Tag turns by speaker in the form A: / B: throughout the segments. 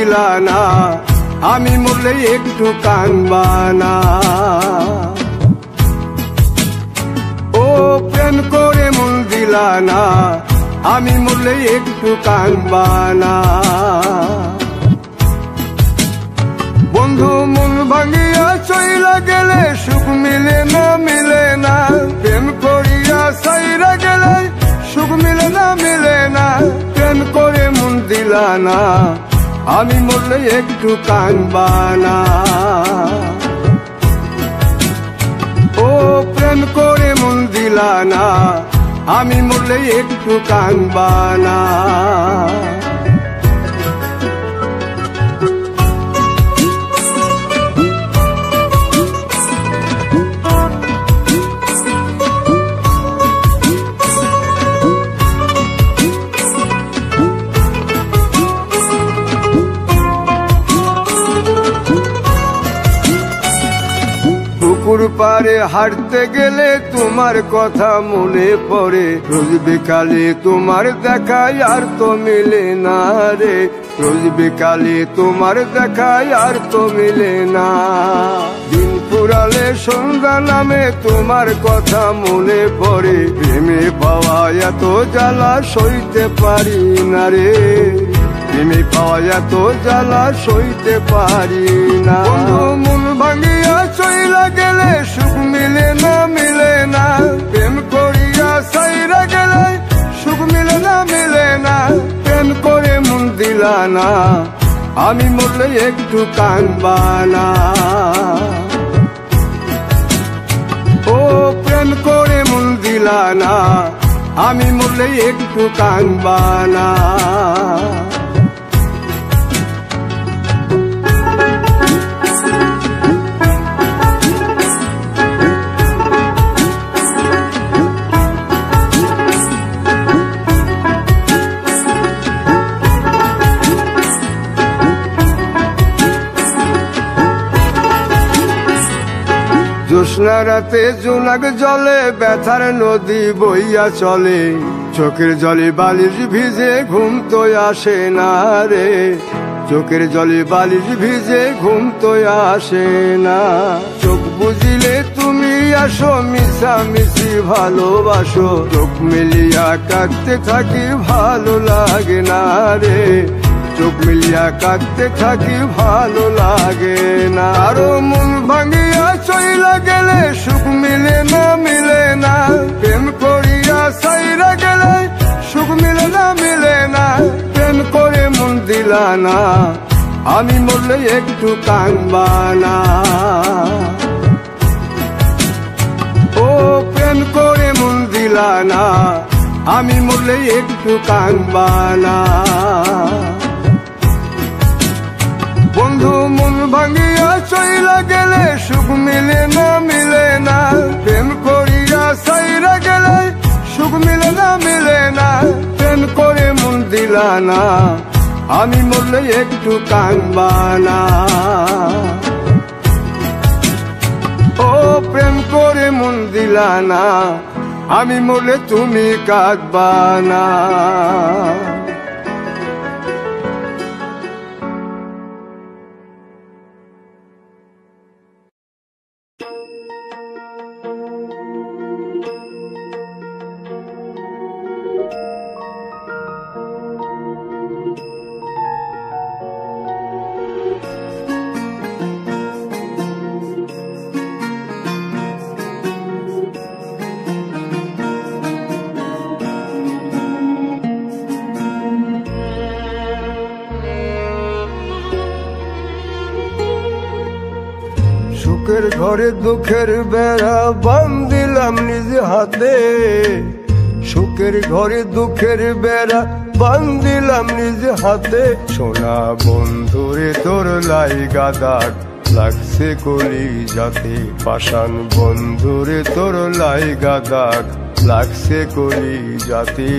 A: দিলা না, আমি মরলে একটু কানবা না। ও প্রেম করে মন দিলা না, আমি মরলে একটু কানবা না। বন্ধু মন ভাঙিয়া চইলা গেলে সুখ মিলে না, মিলে না। প্রেম করিয়া সাইরা গেলে সুখ মিলে না, মিলে না। প্রেম করে মন দিলা না, আমি মরলে একটু কানবা না। ও প্রেম করে মন দিলা না, আমি মরলে একটু কানবা না। পুকুর পারে হাঁটতে গেলে তোমার কথা মনে পড়ে, রোজ বিকালে তোমার দেখায় আর তো মিলে না রে। রোজ বিকালে তোমার দেখায় আর তো মিলে না। দিন ফুরালে সন্ধ্যা নামে তোমার কথা মনে পড়ে, প্রেমে পাওয়া এত জ্বালা সইতে পারি না রে। প্রেমে পাওয়া এত জ্বালা সইতে পারি না। মন ভাঙিয়া চইলা গেলে সুখ মিলে না, মিলে না। প্রেম করিয়া সাইরা গেলে সুখ মিলে না, মিলে না। প্রেম করে মন দিলা না, আমি মরলে একটু কানবা না। ও প্রেম করে মন দিলা না, আমি মরলে একটু কানবা না। জ্যোৎস্না রাতে জোনাক জলে ব্যথার নদী বইয়া চলে, চোখের জলে বালিশ ভিজে ঘুম তো আসে না রে। চোখের জলে বালিশ ভিজে ঘুম তো আসে না। চোখ বুঝিলে তুমি আসো, মিশামিশি ভালোবাসো। চোখ মিলিয়া কাঁদতে থাকি ভালো লাগে না রে। চোখ মিলিয়া কাঁদতে থাকি ভালো লাগে না। আরো মন ভাঙিয়া চইলা গেলে সুখ মিলে না, মিলে না। প্রেম করিয়া সাইরা গেলে সুখ মিলে না, মিলে না। প্রেম করে মন দিলা না, আমি মরলে একটু কানবা না। ও প্রেম করে মন দিলা না, আমি মরলে একটু কানবা না। বন্ধু মন ভাঙিয়া চইলা গেলে সুখ মিলে না, মিলে না। প্রেম করিয়া সাইরা গেলে সুখ মিলে না, মিলে না। প্রেম করে মন দিলা না, আমি মরলে একটু কানবা না। ও প্রেম করে মন দিলা না, আমি মরলে তুমি কাঁদবা না। সুখের ঘরে দুঃখের বেড়া বান্ধিলাম নিজ হাতে। সুখের ঘরে দুঃখের বেড়া বান্ধিলাম নিজ হাতে। সোনা বন্ধুরে তোর লাইগা দাগ লাগছে কলি যাতে। পাষাণ বন্ধুরে তোর লাইগা দাগ লাগছে কলি যাতে।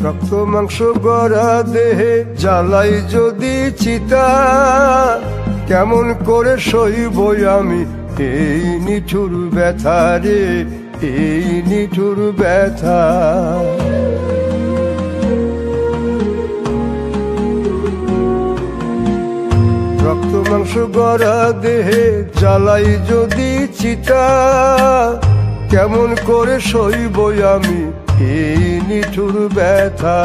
A: রক্ত মাংস গড়া দেহে জ্বালাই যদি চিতা, কেমন করে সইব আমি এই নিঠুর ব্যথা রে, এই নিঠুর ব্যথা। রক্ত মাংস গড়া দেহে জ্বালাই যদি চিতা, কেমন করে সইব আমি এই নিঠুর ব্যথা।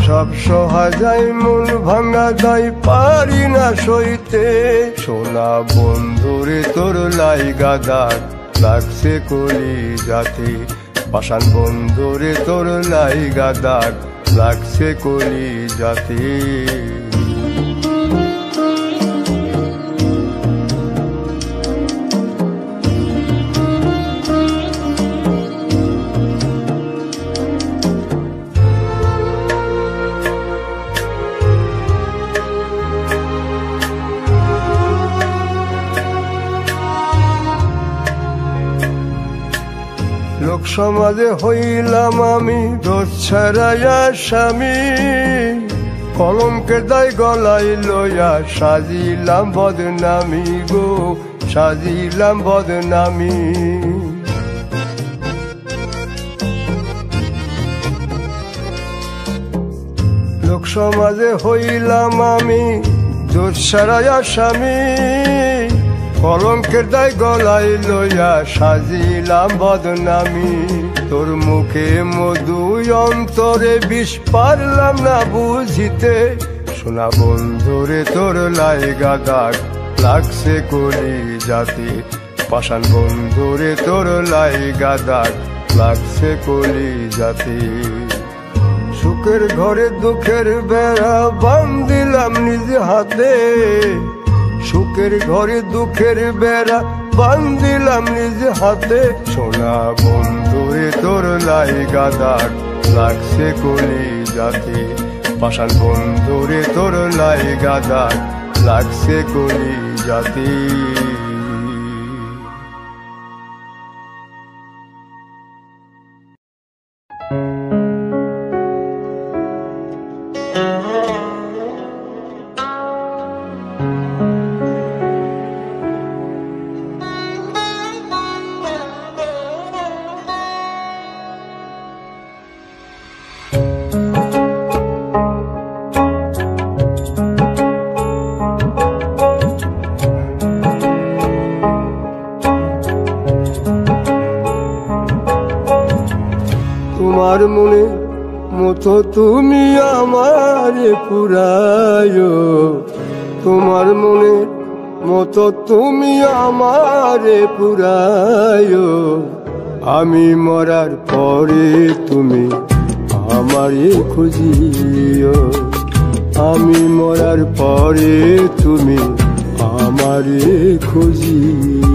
A: সব সহা যায় মন ভাঙা দায় পারি না সইতে, সোনা বন্ধুরে তোর লাইগা দাগ লাগছে কলি যাতে, পাষাণ বন্ধুরে তোর লাইগা দাগ লাগছে কলি যাতে। লোক সমাজে হইলাম আমি দোষ ছাড়াইয়া স্বামী, কলঙ্কের দায় গলায় লইয়া সাজিলাম বদনামি গো, সাজিলাম বদনামি। লোক সমাজে হইলাম আমি দোষ ছাড়াইয়া স্বামী, কলঙ্কের দায় গলায় লইয়া সাজিলাম বদনামি। তোর মুখে মধু অন্তরে বিষ পারলাম না বুঝিতে, সোনা বন্ধুরে তোর লাইগা দাগ লাগছে কলি যাতে, পাষাণ বন্ধুরে তোর লাইগা দাগ লাগছে কলি যাতে। সুখের ঘরে দুঃখের বেড়া বান্ধিলাম নিজ হাতে, সুখের ঘরে দুঃখের বেড়া বান্ধিলাম নিজ হাতে, সোনা বন্ধুরে তোর লাইগা দাগ লাগছে কলি যাতে, পাষাণ বন্ধুরে তোর লাইগা দাগ লাগছে কলি যাতে। তোমার মনে মতো তুমি আমারে পুরায়, তোমার মনে মতো তুমি আমারে পুরায়, আমি মরার পরে তুমি আমারে খুঁজিও, আমি মরার পরে তুমি আমারে খুঁজিও।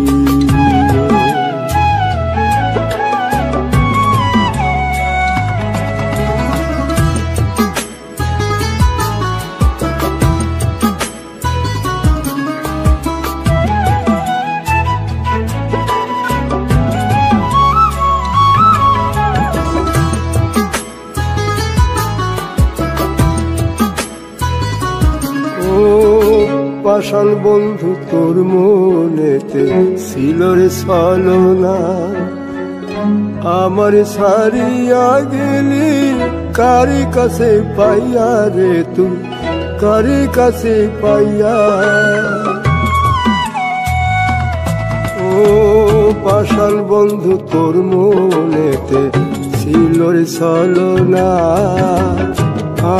A: পাষাণ বন্ধু তোর মনেতে ছিল রে ছলনা, আমার সারিয়া গেলি কারি কাছে পাইয়া রে তুই, কারি কাছে পাইয়া। ও পাষাণ বন্ধু তোর মনেতে ছিল রে ছলনা,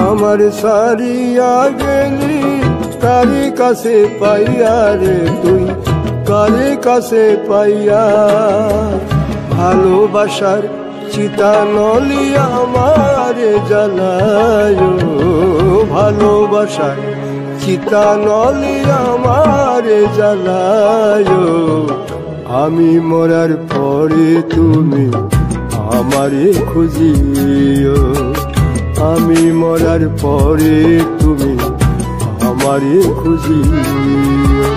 A: আমার সারিয়া গেলি কারি কাছে পাইয়া রে তুই, কারি কাছে পাইয়া। ভালোবাসার চিতা নলি আমারে জ্বালায়, ভালোবাসার চিতা নলি আমারে জ্বালায়, আমি মরার পরে তুমি আমারে খুঁজিও, আমি মরার পরে তুমি আমারে খুঁজিও।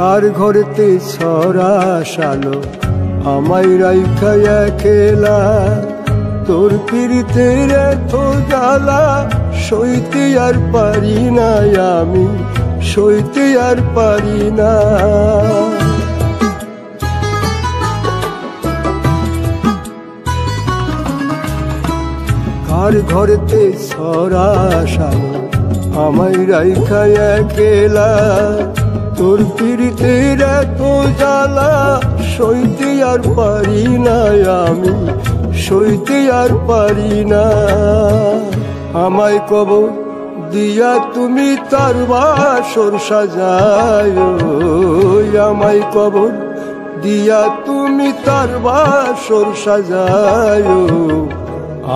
A: কার ঘরেতে ছড়া শালো আমায় রাইখা একলা, তোর পিরিতের এত জ্বালা সইতে আর পারি না, আমি সইতে আর পারি না। কার ঘরেতে ছড়া শালো আমায় রাইখা একলা, তোর পিরিতের এত জ্বালা সইতে আর পারি না, আমি সইতে আর পারি না। আমায় কবর দিয়া তুমি তার বাসর সাজায়, আমায় কবর দিয়া তুমি তার বাসর সাজায়,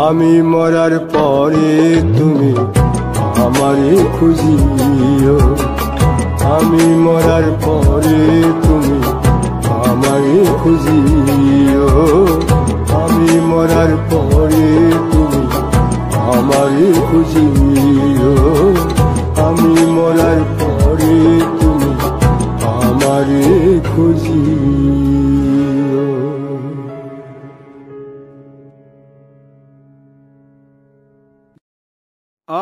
A: আমি মরার পরে তুমি আমারে খুঁজিও, আমি মরার পরে তুমি আমারে খুঁজিও, আমি মরার পরে তুমি আমারে খুঁজিও, আমি মরার পরে তুমি আমারে খুঁজিও।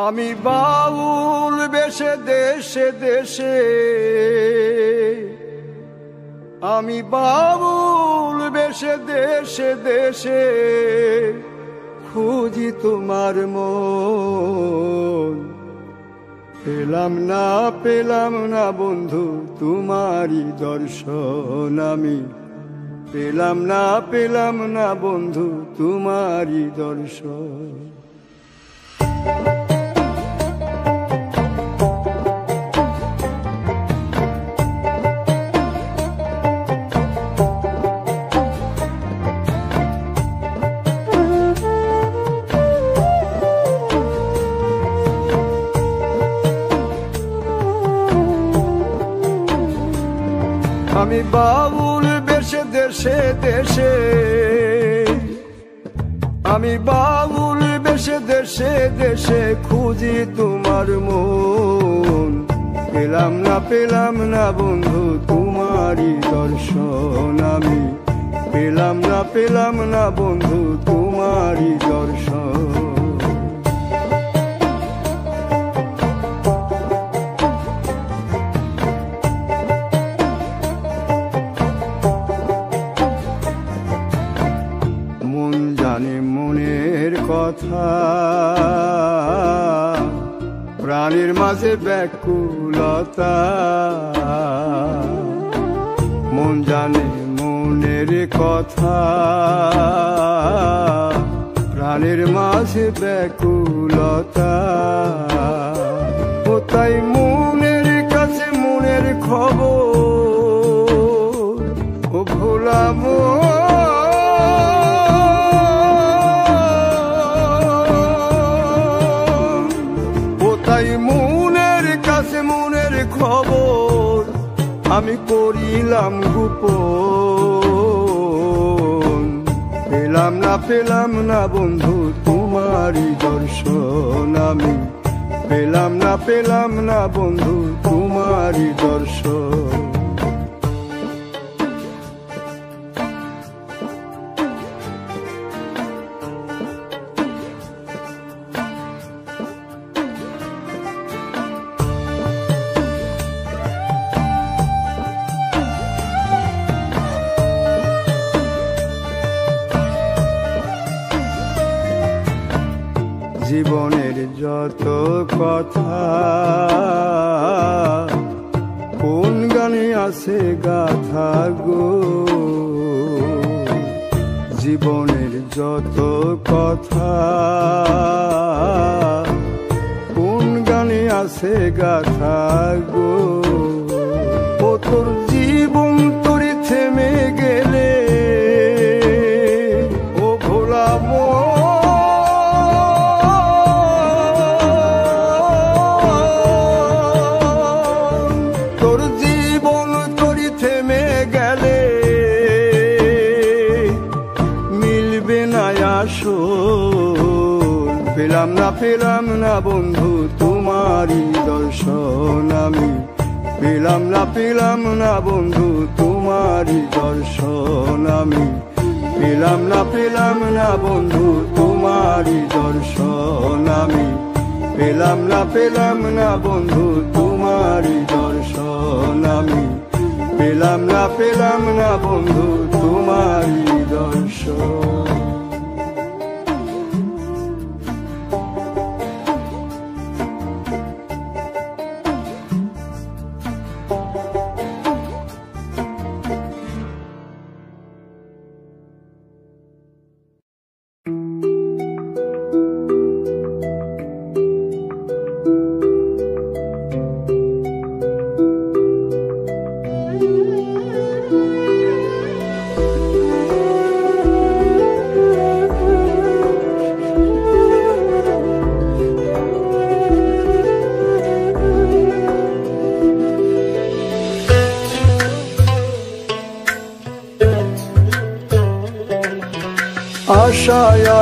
A: আমি বাউল বেশে দেশে দেশে, আমি বাউল বেশে দেশে দেশে খুঁজি তোমার মন, পেলাম না বন্ধু তোমারই দর্শন, আমি পেলাম না বন্ধু তোমারই দর্শন। আমি বাউল বেশে দেশে দেশে, আমি বাউল বেশে দেশে দেশে খুঁজি তোমার মন, পেলাম না বন্ধু তোমারই দর্শন, আমি পেলাম না বন্ধু তোমারই দর্শন। কথা প্রাণের মাঝে ব্যাকুলতা, মন জানে মনের কথা, প্রাণের মাঝে ব্যাকুলতা, ও তাই মনের কাছে মনের খবর, ও ভোলাম খবর, আমি করিলাম গোপন, পেলাম না বন্ধু তোমারই দর্শন, আমি পেলাম না বন্ধু তোমারই দর্শন। জীবনের যত কথা কোন গানে আছে গাথা গো, জীবনের যত কথা কোন গানে আছে গাথা গো, ও তোর জীবন তোরে থেমে গেলে, ও ভোলা পেলাম না বন্ধু তোমারই দর্শন, আমি পেলাম না বন্ধু তোমারই দর্শন আমি, পেলাম না বন্ধু তোমারই দর্শন আমি, পেলাম না বন্ধু তোমারই দর্শন আমি, পেলাম না বন্ধু তোমারই দর্শন।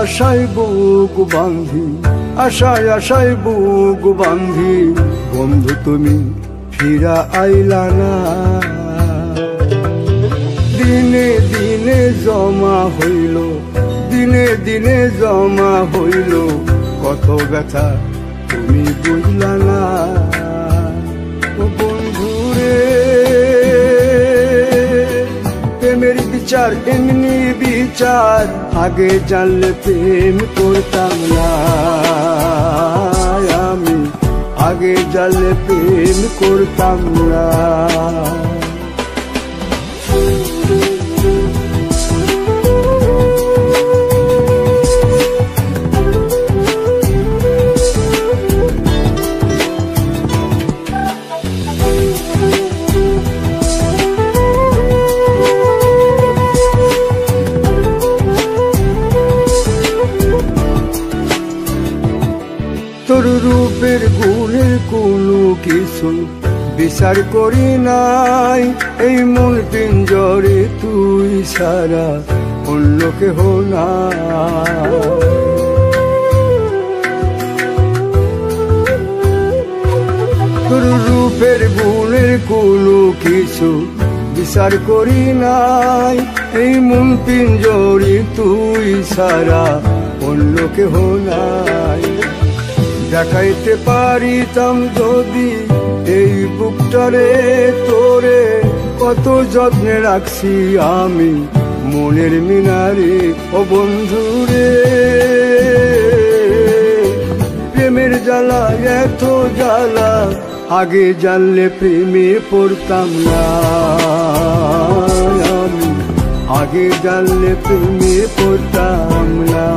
A: আশায় বুক বাঁধি, আশায় বুক বাঁধি, বন্ধু তুমি ফিরা আইলা না। দিনে জমা হইল, দিনে জমা হইল, কত ব্যথা তুমি বুঝলা না। ও বন্ধুরে প্রেমের বিচার এমনি বিচার, আগে জানলে প্রেম করতাম না আমি, আগে জানলে প্রেম করতাম না। তোর রূপের গুণের কোনো কিছু বিচার করি নাই, এই মন পিঞ্জরে তুই সারা অন্য কেহ না। তোর রূপের গুণের কোনো কিছু বিচার করি নাই, এই মন পিঞ্জরে তুই সারা অন্য কেহ নাই। দেখাইতে পারিতাম যদি এই বুকটারে তোরে, কত যত্নে রাখছি আমি মনের মিনারে। ও বন্ধুরে প্রেমের জ্বালা এত জ্বালা, আগে জানলে প্রেমে পড়তাম না আমি, আগে জানলে প্রেমে পড়তাম না।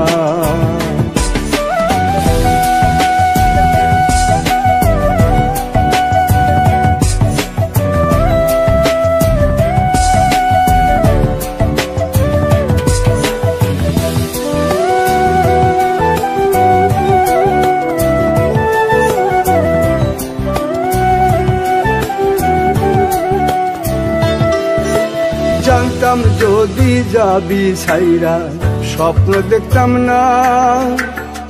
A: জানতাম যদি যাবি ছাইরা, স্বপ্ন দেখতাম না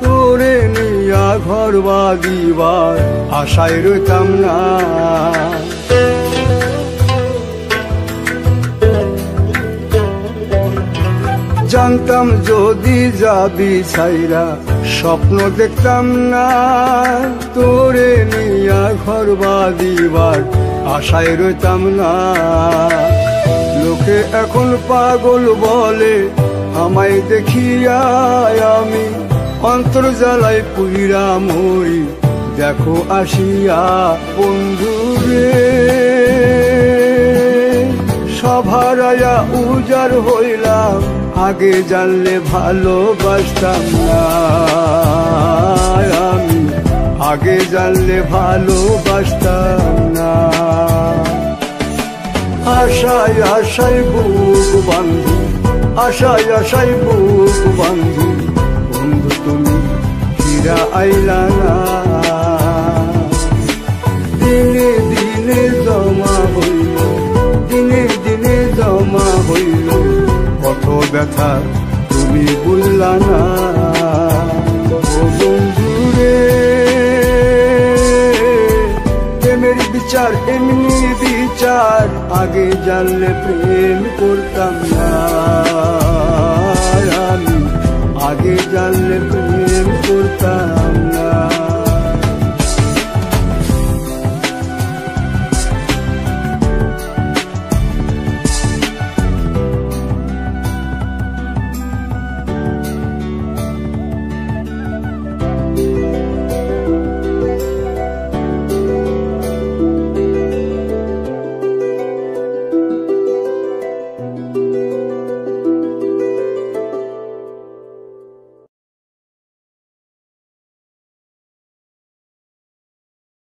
A: তোরে নিয়া ঘর বাঁধিবার আশায় রইতাম না। জানতাম যদি যাবি ছাইরা, স্বপ্ন দেখতাম না তোরে নিয়া ঘর বাঁধিবার আশায় রইতাম না। লোকে এখন পাগল বলে আমায় দেখিয়া, আমি অন্তর জ্বালায় পুইরা মরি দেখো আসিয়া। বন্ধুরে সভারায়া উজার হইলাম, আগে জানলে ভালোবাসতাম না আমি, আগে জানলে ভালোবাসতাম না। আশায় বুক বাঁধি, আশায় বুক বাঁধি, বন্ধু তুমি ফিরা আইলা না। দিনে জমা হইল, দিনে জমা হইল, কত ব্যথা তুমি বুঝলা না। ও বন্ধুরে প্রেমের বিচার এমনি বিচার, আগে জানলে প্রেম করতাম না আমি, আগে জানলে প্রেম করতাম